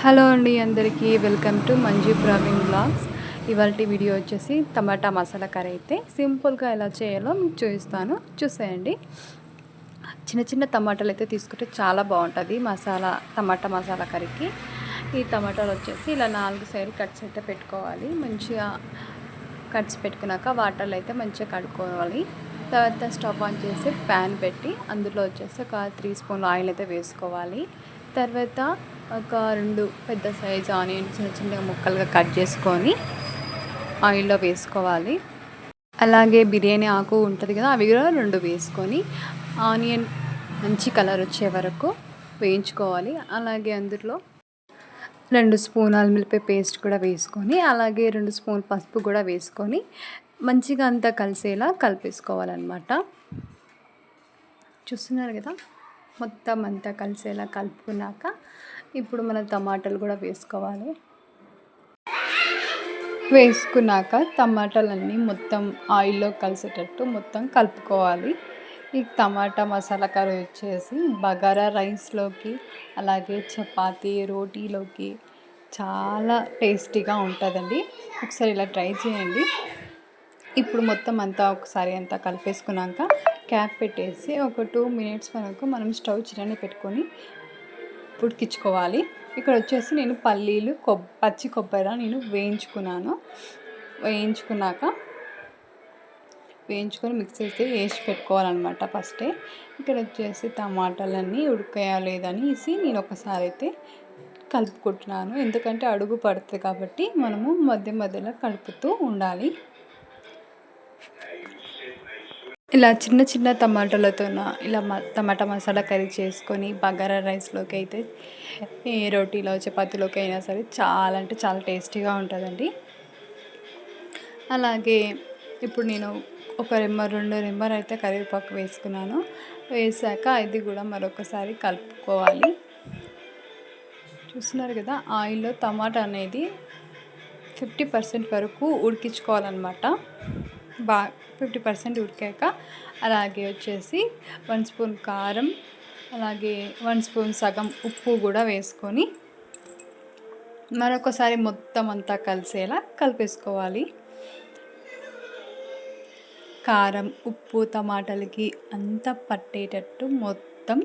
Hello అండి అందరికీ welcome to Manju Praveen blogs. ఇవాల్టి వీడియో వచ్చేసి టమాటా మసాలా కర్రీ అయితే సింపుల్గా ఎలా చేయాలో మీకు చూపిస్తాను, చూసేయండి. చిన్న చిన్న టమాటాలు అయితే తీసుకుంటే చాలా బాగుంటుంది టమాటా మసాలా కర్రీకి. ఈ టమాటాలు వచ్చేసి ఇలా 4 సైడ్ కట్స్ అయితే పెట్టుకోవాలి. మంచిగా కట్స్ పెట్టుకున్నాక వాటర్లో అయితే మంచిగా కడుక్కోవాలి. తర్వాత స్టవ్ ఆన్ చేసి ప్యాన్ పెట్టి అందులో వచ్చేసి ఒక 3 స్పూన్లు ఆయిల్ అయితే వేసుకోవాలి. తర్వాత ఒక 2 పెద్ద సైజ్ ఆనియన్ చిన్న చిన్నగా ముక్కలుగా కట్ చేసుకొని ఆయిల్లో వేసుకోవాలి. అలాగే బిర్యానీ ఆకు ఉంటుంది కదా, అవి కూడా 2 వేసుకొని ఆనియన్ మంచి కలర్ వచ్చే వరకు వేయించుకోవాలి. అలాగే అందులో 2 స్పూన్ అల్లం పేస్ట్ కూడా వేసుకొని, అలాగే 2 స్పూన్ పసుపు కూడా వేసుకొని మంచిగా అంతా కలిసేలా కలిపేసుకోవాలన్నమాట. చూస్తున్నారు కదా, మొత్తం అంతా కలిసేలా కలుపుకున్నాక ఇప్పుడు మనం టమాటాలు కూడా వేసుకున్నాక టమాటాలన్నీ మొత్తం ఆయిల్లో కలిసేటట్టు మొత్తం కలుపుకోవాలి. ఈ టమాటా మసాలా కర్రీ వచ్చేసి బగారా రైస్లోకి, అలాగే చపాతీ రోటీలోకి చాలా టేస్టీగా ఉంటుందండి. ఒకసారి ఇలా ట్రై చేయండి. ఇప్పుడు మొత్తం అంతా ఒకసారి అంతా కలిపేసుకున్నాక క్యాప్ పెట్టేసి ఒక 2 మినిట్స్ వరకు మనం స్టవ్ చిన్నని పెట్టుకొని ఉడికించుకోవాలి. ఇక్కడ వచ్చేసి నేను పల్లీలు పచ్చి కొబ్బరి నేను వేయించుకొని మిక్సీ అయితే వేసి పెట్టుకోవాలన్నమాట ఫస్టే. ఇక్కడ వచ్చేసి టమాటాలన్నీ ఉడికాయా లేదనేసి నేను ఒకసారి అయితే కలుపుకుంటున్నాను. ఎందుకంటే అడుగు పడుతుంది కాబట్టి మనము మధ్య మధ్యలో కలుపుతూ ఉండాలి. ఇలా చిన్న చిన్న టమాటాలతో ఇలా టమాటా మసాలా కర్రీ చేసుకొని బగారా రైస్లోకి అయితే, ఏ రోటీలో చపాతీలోకి అయినా సరే చాలా అంటే చాలా టేస్టీగా ఉంటుందండి. అలాగే ఇప్పుడు నేను ఒక 2 రెమ్మలు అయితే కరివేపాకు వేసుకున్నాను. వేసాక ఇది కూడా మరొకసారి కలుపుకోవాలి. చూస్తున్నారు కదా, ఆయిల్లో టమాటా అనేది 50% వరకు ఉడికించుకోవాలన్నమాట. 50% ఉడికాక అలాగే వచ్చేసి 1 స్పూన్ కారం, అలాగే 1 స్పూన్ సగం ఉప్పు కూడా వేసుకొని మరొకసారి మొత్తం అంతా కలిసేలా కలిపేసుకోవాలి. కారం ఉప్పు టమాటాలకి అంతా పట్టేటట్టు మొత్తం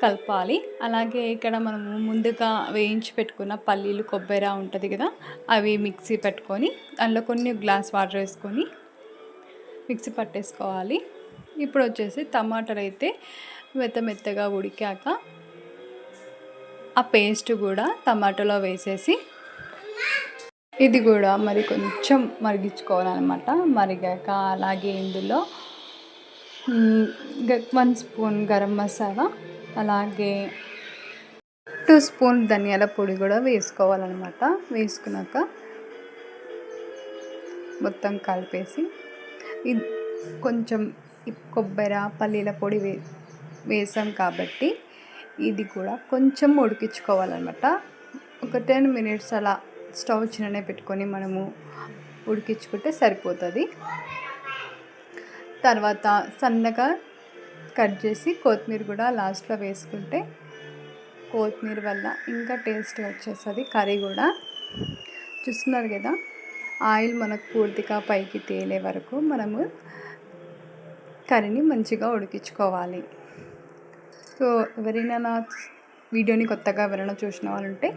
కలపాలి. అలాగే ఇక్కడ మనము ముందుగా వేయించి పెట్టుకున్న పల్లీలు కొబ్బరి ఉంటుంది కదా, అవి మిక్సీ పెట్టుకొని అందులో కొన్ని గ్లాస్ వాటర్ వేసుకొని మిక్సీ పట్టేసుకోవాలి. ఇప్పుడు వచ్చేసి టమాటాలు అయితే మెత్తగా ఉడికాక ఆ పేస్ట్ కూడా టమాటాలో వేసేసి ఇది కూడా మరి కొంచెం మరిగించుకోవాలన్నమాట. మరిగాక అలాగే ఇందులో 1 స్పూన్ గరం మసాలా, అలాగే 2 స్పూన్ ధనియాల పొడి కూడా వేసుకోవాలన్నమాట. వేసుకున్నాక మొత్తం కలిపేసి కొంచెం కొబ్బరి పల్లీల పొడి వేసాం కాబట్టి ఇది కూడా కొంచెం ఉడికించుకోవాలన్నమాట. ఒక 10 మినిట్స్ అలా స్టవ్ చిన్ననే పెట్టుకొని మనము ఉడికించుకుంటే సరిపోతుంది. తర్వాత సన్నగా కట్ చేసి కొత్తిమీర కూడా లాస్ట్లో వేసుకుంటే కొత్తిమీర వల్ల ఇంకా టేస్ట్ వచ్చేస్తుంది కర్రీ కూడా. చూస్తున్నారు కదా, ఆయిల్ మనకు పూర్తిగా పైకి తేలే వరకు మనము కర్రీని మంచిగా ఉడికించుకోవాలి. సో ఎవరైనా నా వీడియోని కొత్తగా ఎవరైనా చూసిన వాళ్ళు ఉంటే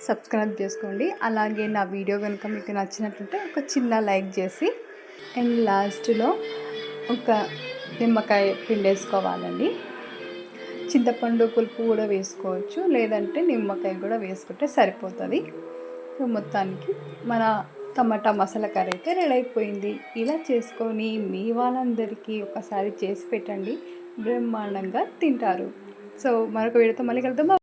సబ్స్క్రైబ్ చేసుకోండి. అలాగే నా వీడియో కనుక మీకు నచ్చినట్లయితే ఒక చిన్న లైక్ చేసి అండ్ లాస్ట్లో ఒక నిమ్మకాయ పిండేసుకోవాలండి. చింతపండు పులుపు కూడా వేసుకోవచ్చు, లేదంటే నిమ్మకాయ కూడా వేసుకుంటే సరిపోతుంది. సో మొత్తానికి మన టమాటా మసాలా కర్రీ అయితే రెడీ అయిపోయింది. ఇలా చేసుకొని మీ వాళ్ళందరికీ ఒకసారి చేసి పెట్టండి, బ్రహ్మాండంగా తింటారు. సో మరొక వీడియోతో మళ్ళీ కలుద్దాం.